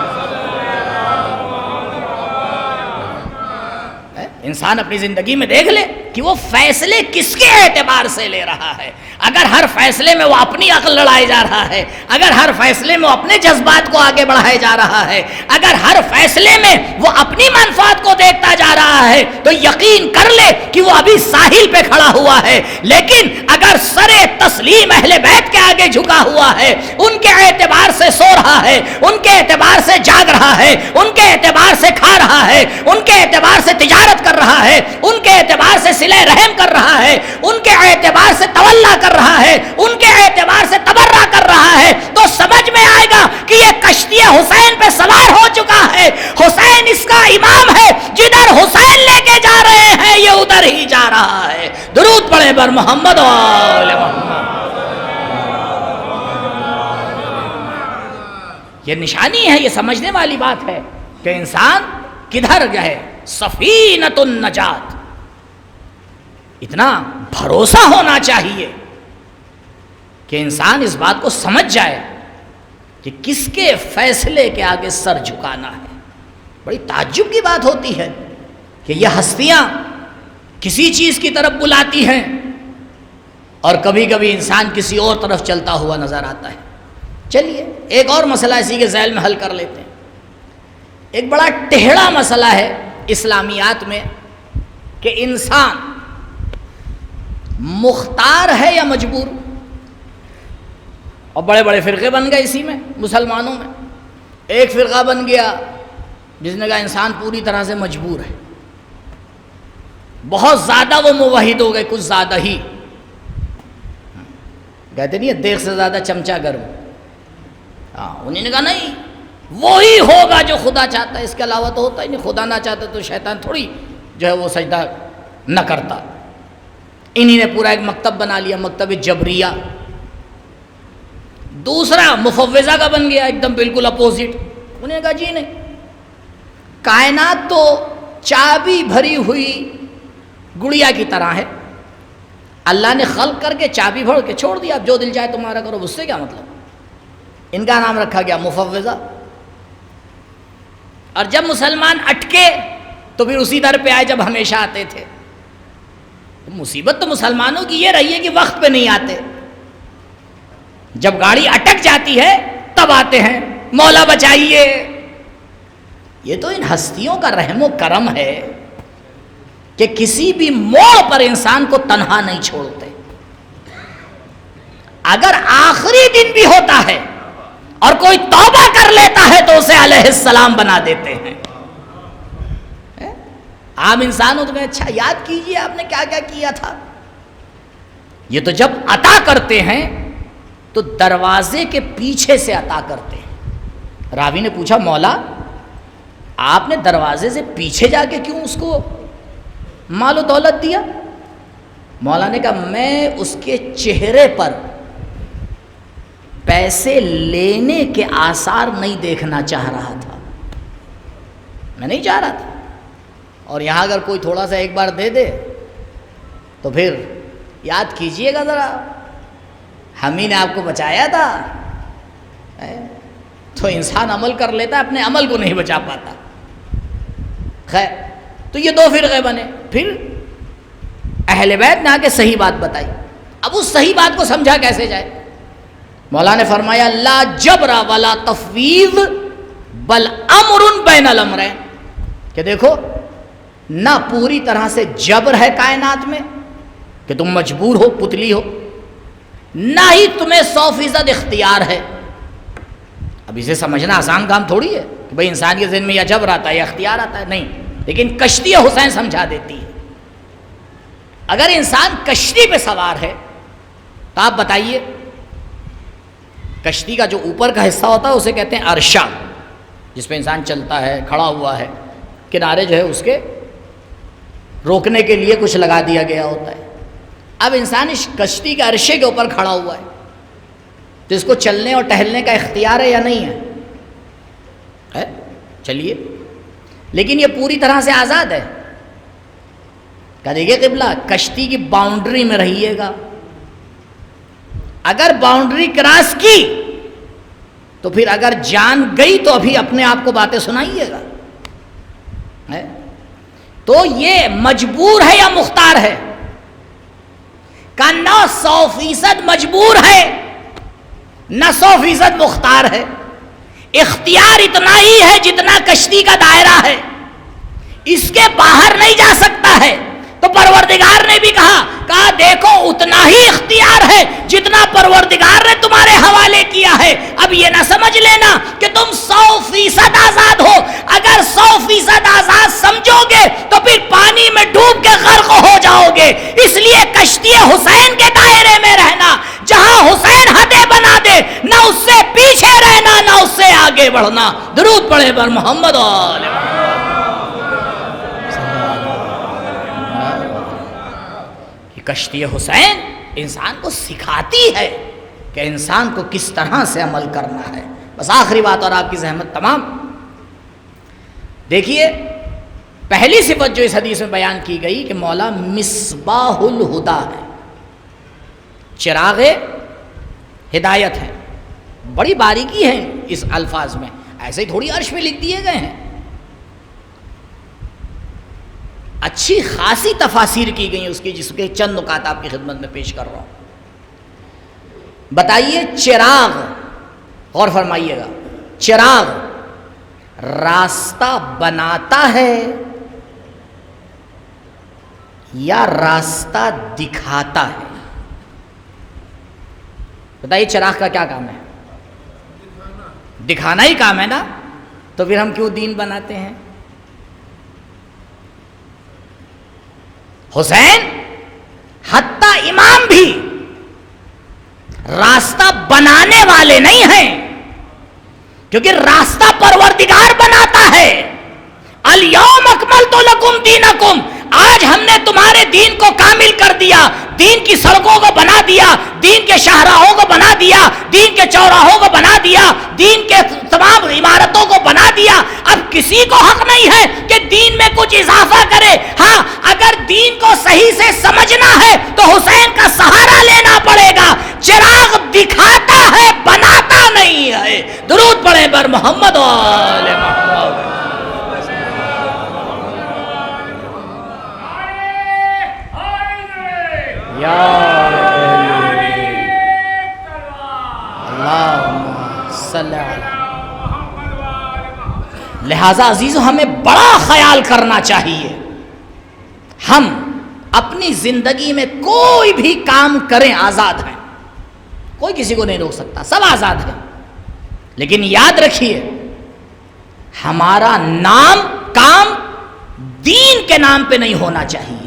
انسان اپنی زندگی میں دیکھ لے کہ وہ فیصلے کس کے اعتبار سے لے رہا ہے. اگر ہر فیصلے میں وہ اپنی عقل لڑائے جا رہا ہے، اگر ہر فیصلے میں وہ اپنے جذبات کو آگے بڑھائے جا رہا ہے، اگر ہر فیصلے میں وہ اپنی منفعت کو دیکھتا جا رہا ہے، تو یقین کر لے کہ وہ ابھی ساحل پہ کھڑا ہوا ہے. لیکن اگر سر تسلیم اہل بیت کے آگے جھکا ہوا ہے، ان کے اعتبار سے سو رہا ہے، ان کے اعتبار سے جاگ رہا ہے، ان کے اعتبار سے کھا رہا ہے، ان کے اعتبار سے تجارت کر رہا ہے، ان کے اعتبار سے صلہ رحم کر رہا ہے، ان کے اعتبار سے تولا کر رہا ہے، ان کے اعتبار سے تبرع کر رہا ہے، تو سمجھ میں آئے گا کہ یہ کشتی حسین پہ سوار ہو چکا ہے. حسین اس کا امام ہے، جدھر حسین لے کے جا رہے ہیں یہ ادھر ہی جا رہا ہے. درود پڑھیں بر محمد و آل محمد. یہ نشانی ہے، یہ سمجھنے والی بات ہے کہ انسان کدھر جائے. سفینۃ النجات، اتنا بھروسہ ہونا چاہیے کہ انسان اس بات کو سمجھ جائے کہ کس کے فیصلے کے آگے سر جھکانا ہے. بڑی تعجب کی بات ہوتی ہے کہ یہ ہستیاں کسی چیز کی طرف بلاتی ہیں اور کبھی کبھی انسان کسی اور طرف چلتا ہوا نظر آتا ہے. چلیے ایک اور مسئلہ اسی کے ذیل میں حل کر لیتے ہیں. ایک بڑا ٹیڑھا مسئلہ ہے اسلامیات میں کہ انسان مختار ہے یا مجبور. اور بڑے بڑے فرقے بن گئے اسی میں مسلمانوں میں. ایک فرقہ بن گیا جس نے کہا انسان پوری طرح سے مجبور ہے. بہت زیادہ وہ موحد ہو گئے، کچھ زیادہ ہی. کہتے نہیں ہے دیکھ سے زیادہ چمچہ گرم. انہیں نے کہا نہیں، وہی ہوگا جو خدا چاہتا ہے، اس کے علاوہ تو ہوتا ہی نہیں. خدا نہ چاہتا تو شیطان تھوڑی جو ہے وہ سجدہ نہ کرتا. انہی نے پورا ایک مکتب بنا لیا، مکتب جبریہ. دوسرا مفوضہ کا بن گیا، ایک دم بالکل اپوزٹ. انہیں کہا جی نہیں، کائنات تو چابی بھری ہوئی گڑیا کی طرح ہے، اللہ نے خلق کر کے چابی بھر کے چھوڑ دیا، اب جو دل چاہے تمہارا کرو. اس سے کیا مطلب؟ ان کا نام رکھا گیا مفوضہ. اور جب مسلمان اٹکے تو پھر اسی در پہ آئے جب ہمیشہ آتے تھے. مصیبت تو مسلمانوں کی یہ رہی ہے کہ وقت پہ نہیں آتے. جب گاڑی اٹک جاتی ہے تب آتے ہیں، مولا بچائیے. یہ تو ان ہستیوں کا رحم و کرم ہے کہ کسی بھی موڑ پر انسان کو تنہا نہیں چھوڑتے. اگر آخری دن بھی ہوتا ہے اور کوئی توبہ کر لیتا ہے تو اسے علیہ السلام بنا دیتے ہیں. عام انسان ہو تو میں اچھا یاد کیجئے آپ نے کیا کیا کیا تھا. یہ تو جب عطا کرتے ہیں تو دروازے کے پیچھے سے عطا کرتے ہیں. راوی نے پوچھا مولا آپ نے دروازے سے پیچھے جا کے کیوں اس کو مال و دولت دیا؟ مولا نے کہا میں اس کے چہرے پر پیسے لینے کے آثار نہیں دیکھنا چاہ رہا تھا. میں نہیں چاہ رہا تھا. اور یہاں اگر کوئی تھوڑا سا ایک بار دے دے تو پھر یاد کیجئے گا ذرا، ہم ہی نے آپ کو بچایا تھا. تو انسان عمل کر لیتا ہے، اپنے عمل کو نہیں بچا پاتا. خیر، تو یہ دو فرقے بنے. پھر اہل بیت نے آ کے صحیح بات بتائی. اب اس صحیح بات کو سمجھا کیسے جائے؟ مولا نے فرمایا لا جبر ولا تفویض بل امر بین الامرین، کہ دیکھو نہ پوری طرح سے جبر ہے کائنات میں کہ تم مجبور ہو، پتلی ہو، نہ ہی تمہیں 100% اختیار ہے. اب اسے سمجھنا آسان کام تھوڑی ہے کہ بھئی انسان کے ذہن میں یا جبر آتا ہے یا اختیار آتا ہے، نہیں. لیکن کشتی حسین سمجھا دیتی ہے. اگر انسان کشتی پہ سوار ہے تو آپ بتائیے، کشتی کا جو اوپر کا حصہ ہوتا ہے اسے کہتے ہیں عرشہ، جس پہ انسان چلتا ہے، کھڑا ہوا ہے. کنارے جو ہے اس کے روکنے کے لیے کچھ لگا دیا گیا ہوتا ہے. اب انسان اس کشتی کے عرشے کے اوپر کھڑا ہوا ہے تو اس کو چلنے اور ٹہلنے کا اختیار ہے یا نہیں ہے؟ چلیے، لیکن یہ پوری طرح سے آزاد ہے. کہا دیکھیے قبلہ، کشتی کی باؤنڈری میں رہیے گا. اگر باؤنڈری کراس کی تو پھر اگر جان گئی تو ابھی اپنے آپ کو باتیں سنائیے گا. تو یہ مجبور ہے یا مختار ہے؟ کہ نہ 100% مجبور ہے نہ 100% مختار ہے، اختیار اتنا ہی ہے جتنا کشتی کا دائرہ ہے، اس کے باہر نہیں جا سکتا ہے۔ تو پروردگار نے بھی کہا دیکھو اتنا ہی اختیار ہے جتنا پروردگار نے تمہارے حوالے کیا ہے۔ اب یہ نہ سمجھ لینا کہ تم 100% آزاد ہو، اگر 100% آزاد سمجھو گے تو پھر پانی میں ڈوب کے غرق ہو جاؤ گے۔ اس لیے کشتی حسین کے دائرے میں رہنا، جہاں حسین حدیں بنا دے نہ اس سے پیچھے رہنا نہ اس سے آگے بڑھنا۔ درود پڑھے بر محمد آل محمد۔ کشتی حسین انسان کو سکھاتی ہے کہ انسان کو کس طرح سے عمل کرنا ہے۔ بس آخری بات اور آپ کی زحمت تمام۔ دیکھیے پہلی صفت جو اس حدیث میں بیان کی گئی کہ مولا مصباح الہدا ہے، چراغ ہدایت ہے۔ بڑی باریکی ہے اس الفاظ میں، ایسے ہی تھوڑی عرش میں لکھ دیے گئے ہیں، اچھی خاصی تفاسیر کی گئی اس کی، جس کے چند نکات آپ کی خدمت میں پیش کر رہا ہوں۔ بتائیے چراغ، غور فرمائیے گا، چراغ راستہ بناتا ہے یا راستہ دکھاتا ہے؟ بتائیے چراغ کا کیا کام ہے؟ دکھانا ہی کام ہے نا، تو پھر ہم کیوں دین بناتے ہیں؟ حسین حتیٰ امام بھی راستہ بنانے والے نہیں ہیں، کیونکہ راستہ پروردگار بناتا ہے۔ الیوم اکملت لکم دینکم، آج ہم نے تمہارے دین کو کامل کر دیا، دین کی سڑکوں کو بنا دیا، دین کے شاہراہوں کو بنا دیا، دین کے چوراہوں کو بنا دیا، دین کے تمام عمارتوں کو بنا دیا۔ اب کسی کو حق نہیں ہے کہ دین میں کچھ اضافہ کرے۔ ہاں اگر دین کو صحیح سے سمجھنا ہے تو حسین کا سہارا لینا پڑے گا۔ چراغ دکھاتا ہے، بناتا نہیں ہے۔ درود پڑھیں بر محمد و آل محمد۔ یا اللہم صلی علی۔ لہذا عزیزو ہمیں بڑا خیال کرنا چاہیے، ہم اپنی زندگی میں کوئی بھی کام کریں آزاد ہیں، کوئی کسی کو نہیں روک سکتا، سب آزاد ہیں، لیکن یاد رکھیے ہمارا نام کام دین کے نام پہ نہیں ہونا چاہیے۔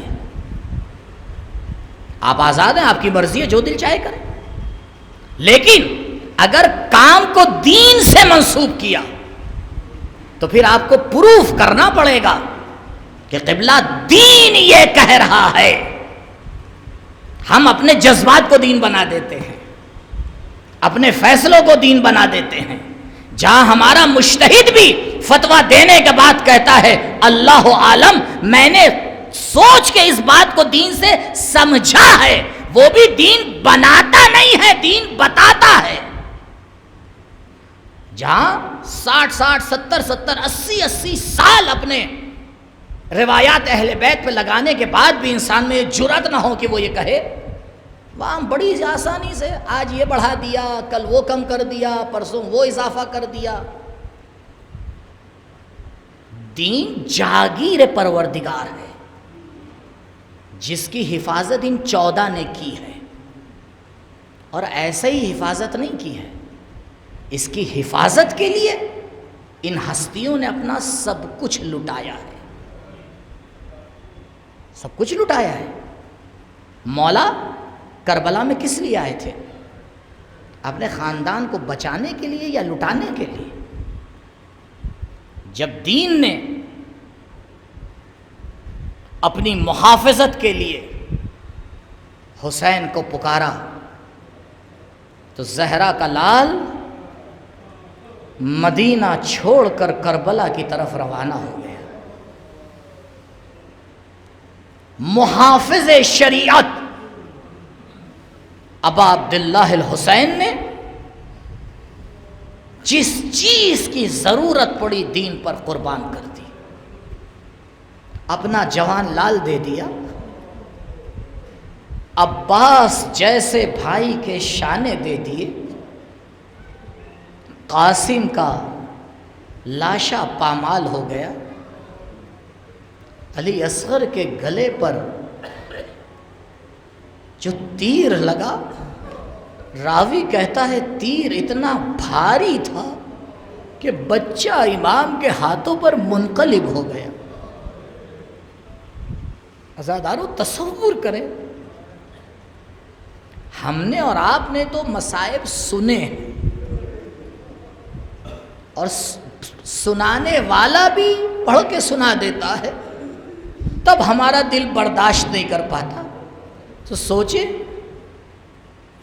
آپ آزاد ہیں، آپ کی مرضی ہے، جو دل چاہے کریں، لیکن اگر کام کو دین سے منسوب کیا تو پھر آپ کو پروف کرنا پڑے گا کہ قبلہ دین یہ کہہ رہا ہے۔ ہم اپنے جذبات کو دین بنا دیتے ہیں، اپنے فیصلوں کو دین بنا دیتے ہیں، جہاں ہمارا مجتہد بھی فتویٰ دینے کے بعد کہتا ہے اللہ عالم، میں نے سوچ کے اس بات کو دین سے سمجھا ہے، وہ بھی دین بناتا نہیں ہے، دین بتاتا ہے۔ جہاں 60 70 80 سال اپنے روایات اہل بیت پہ لگانے کے بعد بھی انسان میں جرأت نہ ہو کہ وہ یہ کہے، وہاں بڑی آسانی سے آج یہ بڑھا دیا، کل وہ کم کر دیا، پرسوں وہ اضافہ کر دیا۔ دین جاگیر پروردگار ہے جس کی حفاظت ان 14 نے کی ہے، اور ایسے ہی حفاظت نہیں کی ہے، اس کی حفاظت کے لیے ان ہستیوں نے اپنا سب کچھ لٹایا ہے، سب کچھ لٹایا ہے۔ مولا کربلا میں کس لیے آئے تھے؟ اپنے خاندان کو بچانے کے لیے یا لٹانے کے لیے؟ جب دین نے اپنی محافظت کے لیے حسین کو پکارا تو زہرا کا لال مدینہ چھوڑ کر کربلا کی طرف روانہ ہو گیا۔ محافظ شریعت ابا عبداللہ الحسین نے جس چیز کی ضرورت پڑی دین پر قربان کر دی۔ اپنا جوان لال دے دیا، عباس جیسے بھائی کے شانے دے دیے، قاسم کا لاشا پامال ہو گیا، علی اصغر کے گلے پر جو تیر لگا، راوی کہتا ہے تیر اتنا بھاری تھا کہ بچہ امام کے ہاتھوں پر منقلب ہو گیا۔ عزادارو تصور کریں، ہم نے اور آپ نے تو مصائب سنے ہیں، اور سنانے والا بھی پڑھ کے سنا دیتا ہے، تب ہمارا دل برداشت نہیں کر پاتا۔ تو سوچے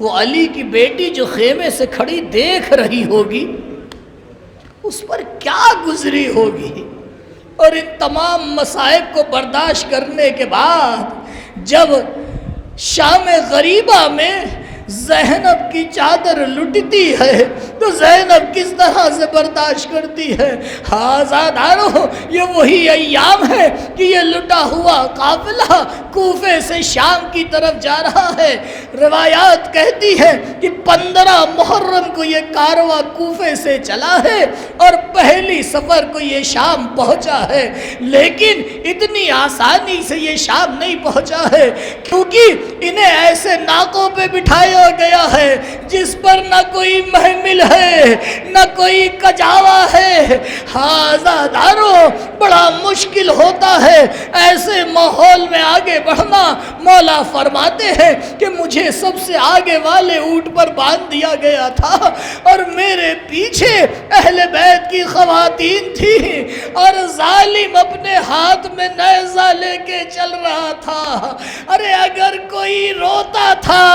وہ علی کی بیٹی جو خیمے سے کھڑی دیکھ رہی ہوگی، اس پر کیا گزری ہوگی، اور ان تمام مصائب کو برداشت کرنے کے بعد جب شام غریبہ میں زینب کی چادر لٹتی ہے تو زینب کس طرح سے برداشت کرتی ہے۔ آزادارو، یہ وہی ایام ہے کہ یہ لٹا ہوا قافلہ کوفے سے شام کی طرف جا رہا ہے۔ روایات کہتی ہے کہ 15 محرم کو یہ کارواں کوفے سے چلا ہے اور پہلی سفر کو یہ شام پہنچا ہے، لیکن اتنی آسانی سے یہ شام نہیں پہنچا ہے، کیونکہ انہیں ایسے ناکوں پہ بٹھایا گیا ہے جس پر نہ کوئی محمل ہے نہ کوئی کجاوا ہے۔ آزادارو، بڑا مشکل ہوتا ہے ایسے ماحول میں آگے بڑھنا۔ مولا فرماتے ہیں کہ مجھے سب سے آگے والے اونٹ پر باندھ دیا گیا تھا اور میرے پیچھے اہل بیت کی خواتین تھی، اور ظالم اپنے ہاتھ میں نیزہ لے کے چل رہا تھا۔ ارے اگر کوئی روتا تھا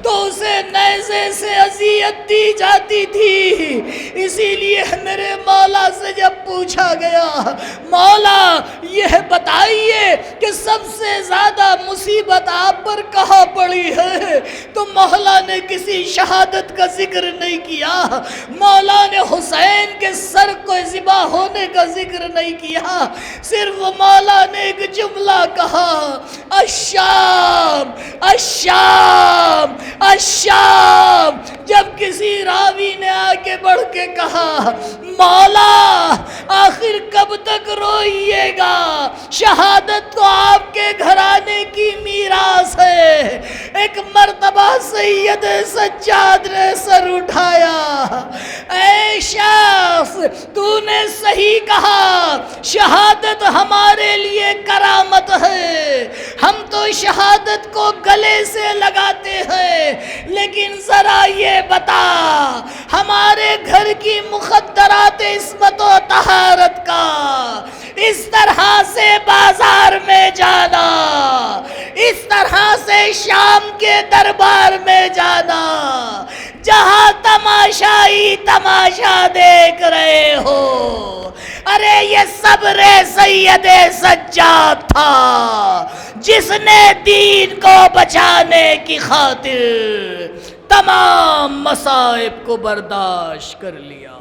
تو اسے نیزے سے اذیت دی جاتی تھی۔ اسی لیے میرے مولا سے جب پوچھا گیا، مولا یہ بتائیے کہ سب سے زیادہ مصیبت آپ پر کہاں پڑی ہے، تو مولا نے کسی شہادت کا ذکر نہیں کیا، مولا نے حسین کے سر کو ذبح ہونے کا ذکر نہیں کیا، صرف مولا نے ایک جملہ کہا، الشام الشام الشام۔ جب کسی راوی نے آگے بڑھ کے کہا، مولا آخر کب تک روئیے گا، شہادت تو آپ کے گھرانے کی میراث ہے۔ ایک مرتبہ سید سجاد نے سر اٹھایا، اے شخص تو نے صحیح کہا، شہادت ہمارے لیے کرامت ہے، ہم تو شہادت کو گلے سے لگاتے ہیں، لیکن ذرا یہ بتا ہمارے گھر کی مخدرات عصمت و طہارت کا اس طرح سے بازار میں جانا، اس طرح سے شام کے دربار میں جانا جہاں تماشائی تماشا دیکھ رہے ہو، ارے یہ صبر سید سجاد تھا جس نے دین کو بچانے کی خاطر تمام مصائب کو برداشت کر لیا۔